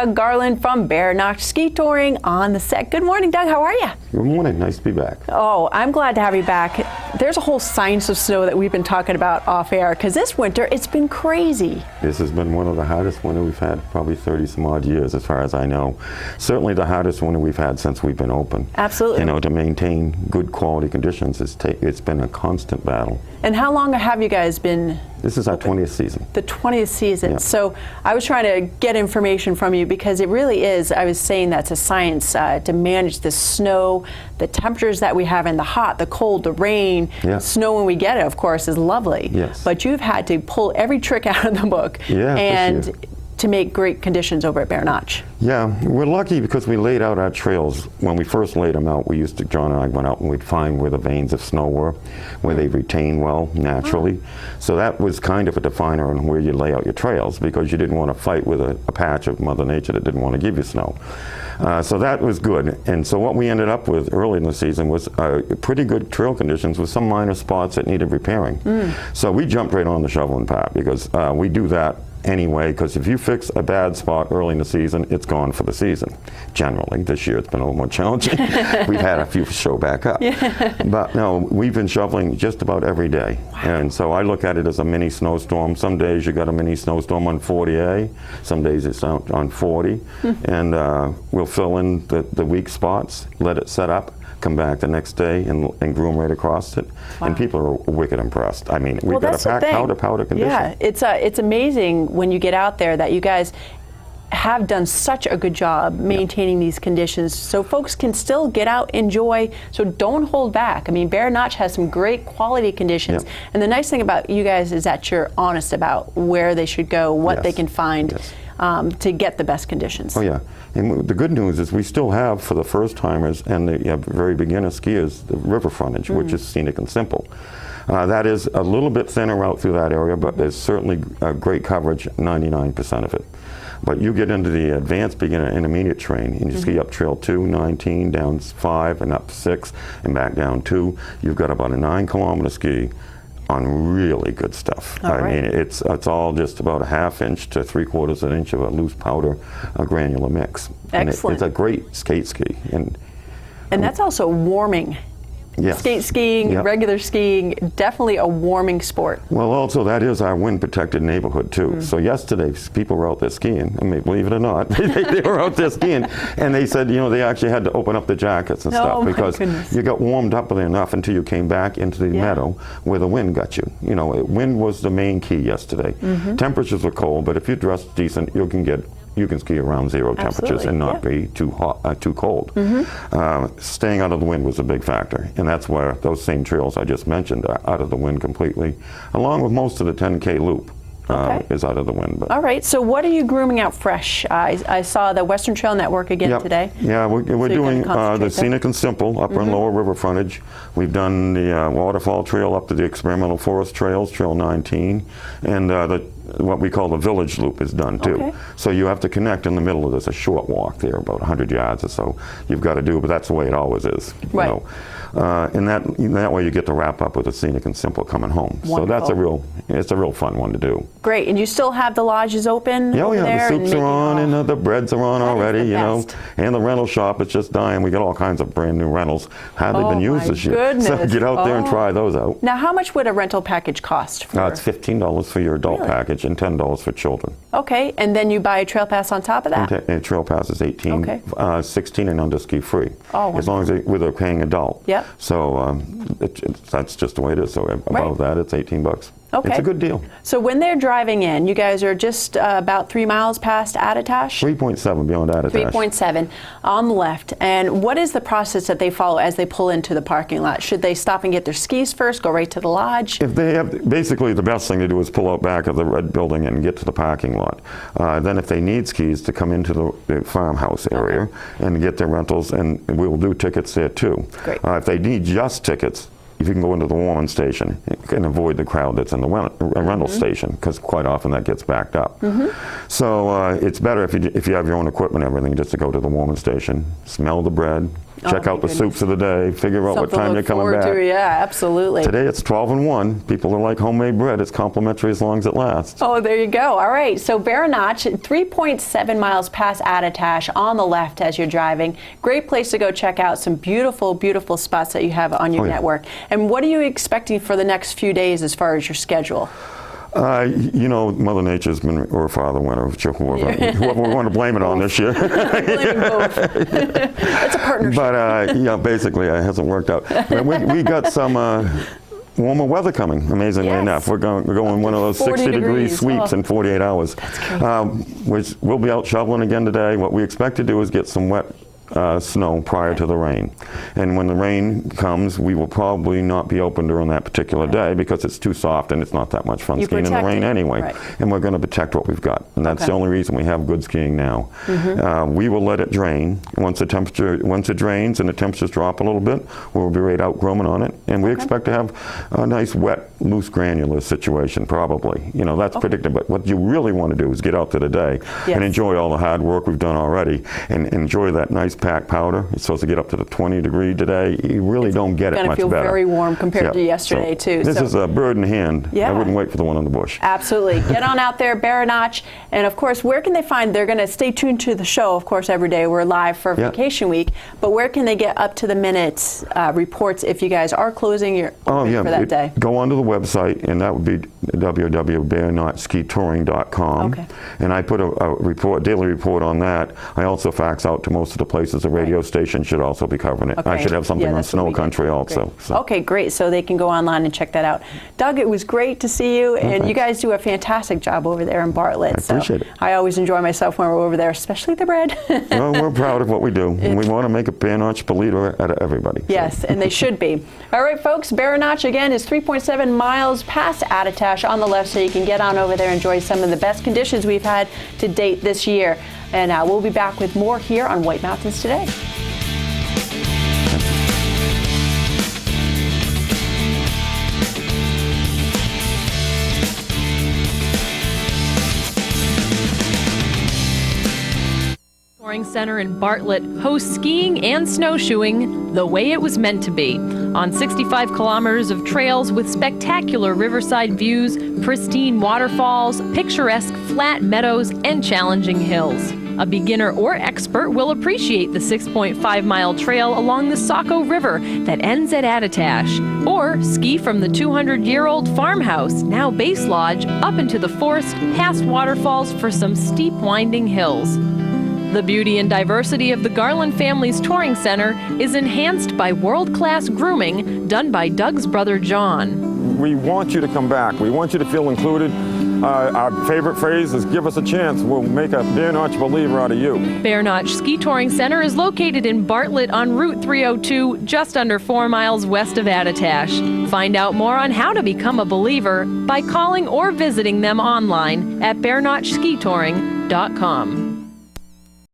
Doug Garland from Bear Notch Ski Touring on the set. Good morning, Doug. How are you? Good morning. Nice to be back. Oh, I'm glad to have you back. There's a whole science of snow that we've been talking about off air, because this winter, it's been crazy. This has been one of the hottest winter we've had probably 30 some odd years, as far as I know. Certainly the hottest winter we've had since we've been open. Absolutely. You know, to maintain good quality conditions, it's been a constant battle. And how long have you guys been? This is our 20th season. The 20th season. Yeah. So I was trying to get information from you, because it really is, I was saying that's a science to manage the snow, the temperatures that we have in the hot, the cold, the rain. Yeah. Snow when we get it, of course, is lovely. Yes. But you've had to pull every trick out of the book. Yeah, and to make great conditions over at Bear Notch. Yeah, we're lucky because we laid out our trails. When we first laid them out, John and I went out and we'd find where the veins of snow were, where they retain well naturally. Oh. So that was kind of a definer on where you lay out your trails, because you didn't want to fight with a patch of Mother Nature that didn't want to give you snow. So that was good. And so what we ended up with early in the season was pretty good trail conditions with some minor spots that needed repairing. So we jumped right on the shoveling part, because we do that anyway, because if you fix a bad spot early in the season, it's gone for the season. Generally, this year it's been a little more challenging. We've had a few show back up. Yeah. But no, we've been shoveling just about every day. Wow. And so I look at it as a mini snowstorm. Some days you got a mini snowstorm on 40A, some days it's out on 40. And we'll fill in the weak spots, let it set up, come back the next day and groom right across it. Wow. And people are wicked impressed. I mean, we've got a packed powder condition. Yeah, it's amazing when you get out there that you guys have done such a good job maintaining these conditions, so folks can still get out, enjoy, so don't hold back. I mean, Bear Notch has some great quality conditions, and the nice thing about you guys is that you're honest about where they should go, what they can find to get the best conditions. Oh yeah, and the good news is we still have, for the first timers and the very beginner skiers, the river frontage, which is scenic and simple. That is a little bit thinner out through that area, but there's certainly great coverage, 99% of it. But you get into the advanced beginner intermediate terrain, and you ski up trail 2, 19, down 5, and up 6, and back down 2. You've got about a 9-kilometer ski on really good stuff. I mean, it's all just about a 1/2 inch to 3/4 inch of a loose powder, a granular mix. Excellent. And it's a great skate ski. And that's also warming. Yes. Skate skiing, regular skiing, definitely a warming sport. Well, also that is our wind-protected neighborhood too. So yesterday, people were out there skiing, and believe it or not, they were out there skiing, and they said, you know, they actually had to open up the jackets and stuff, because you got warmed up enough until you came back into the meadow where the wind got you. You know, wind was the main key yesterday. Temperatures were cold, but if you dress decent, you can ski around 0 temperatures and not be too hot, too cold. Staying out of the wind was a big factor, and that's where those same trails I just mentioned are out of the wind completely, along with most of the 10K loop. Is out of the wind. But. All right, so what are you grooming out fresh? I saw the Western Trail Network again today. Yeah, we're doing the scenic and simple, upper and lower river frontage. We've done the waterfall trail up to the experimental forest trails, trail 19, and what we call the village loop is done too. So you have to connect in the middle of this, a short walk there, about 100 yards or so. You've got to do, but that's the way it always is. Right. You know? And that way you get to wrap up with a scenic and simple coming home. Wonderful. So it's a real fun one to do. Great, and you still have the lodges open over there? The soups are on, and the breads are on already, you know. And the rental shop is just dying. We got all kinds of brand new rentals. Hardly been used this year. Goodness. So get out there and try those out. Now, how much would a rental package cost? It's $15 for your adult package and $10 for children. Okay, and then you buy a trail pass on top of that? And trail pass is 18, 16 and under ski free. Oh, as long as with a paying adult. Yep. So that's just the way it is. So above that, it's $18. Okay. It's a good deal. So when they're driving in, you guys are just about 3 miles past Atitash? 3.7 beyond Atitash. 3.7 on the left. And what is the process that they follow as they pull into the parking lot? Should they stop and get their skis first, go right to the lodge? If they have, basically the best thing to do is pull out back of the red building and get to the parking lot. Then if they need skis, to come into the farmhouse area and get their rentals, and we will do tickets there too. Great. If they need just tickets, if you can go into the warming station and avoid the crowd that's in the rental station, because quite often that gets backed up. So it's better if you have your own equipment and everything, just to go to the warming station, smell the bread, check my out the goodness. soups of the day, figure out what Something to time look you're coming forward back. to. Yeah, absolutely. Today it's 12 and 1. People are like homemade bread. It's complimentary as long as it lasts. Oh, there you go. All right. So Bear Notch, 3.7 miles past Atitash on the left as you're driving. Great place to go check out some beautiful, beautiful spots that you have on your Oh, yeah. network. And what are you expecting for the next few days as far as your schedule? You know, Mother Nature's been, or Father Winter, whoever we want to blame it on this year. Blame both. It's a partnership. But yeah, basically, it hasn't worked out. But we got some warmer weather coming, amazingly Yes. enough. We're going one of those 40 60-degree degrees. sweeps Oh. in 48 hours. We'll be out shoveling again today. What we expect to do is get some wet snow prior to the rain. And when the rain comes, we will probably not be open during that particular day because it's too soft and it's not that much fun You skiing in the protect rain it. anyway. Right. And we're going to protect what we've got. And that's Okay. the only reason we have good skiing now. We will let it drain. Once it drains and the temperatures drop a little bit, we'll be right out grooming on it. And we expect to have a nice wet, loose granular situation probably. You know, that's predicted. But what you really want to do is get out to the day Yes. and enjoy all the hard work we've done already and enjoy that nice packed powder. It's supposed to get up to the 20 degree today. You really don't get it Going to much feel better. very warm compared Yeah. to yesterday, So too. This So- is a bird in hand. Yeah. I wouldn't wait for the one on the bush. Absolutely. Get on out there, Bear Notch. And of course, where can they find? They're going to stay tuned to the show, of course, every day. We're live for Yeah. vacation week. But where can they get up to the minute reports if you guys are closing your open for that day? Go onto the website, and that would be www.bearnotchskitouring.com. Okay. And I put a daily report on that. I also fax out to most of the places. The radio station should also be covering it. I Okay. should have something Yeah, on that's what Snow we get. Country also. Great. So. Okay, great. So they can go online and check that out. Doug, it was great to see you, and you guys do a fantastic job over there in Bartlett. I appreciate it. I always enjoy myself when we're over there, especially the bread. Well, we're proud of what we do, and we want to make a Bear Notch believer out of everybody. Yes, and they should be. All right, folks, Bear Notch again is 3.7 miles past Atitash on the left, so you can get on over there and enjoy some of the best conditions we've had to date this year. And we'll be back with more here on White Mountains Today. Touring Center in Bartlett hosts skiing and snowshoeing the way it was meant to be. On 65 kilometers of trails with spectacular riverside views, pristine waterfalls, picturesque flat meadows, and challenging hills. A beginner or expert will appreciate the 6.5-mile trail along the Saco River that ends at Atitash, or ski from the 200-year-old farmhouse, now Base Lodge, up into the forest past waterfalls for some steep winding hills. The beauty and diversity of the Garland family's touring center is enhanced by world-class grooming done by Doug's brother John. We want you to come back. We want you to feel included. Our favorite phrase is give us a chance. We'll make a Bear Notch believer out of you. Bear Notch Ski Touring Center is located in Bartlett on Route 302, just under 4 miles west of Atitash. Find out more on how to become a believer by calling or visiting them online at bearnotchskitouring.com.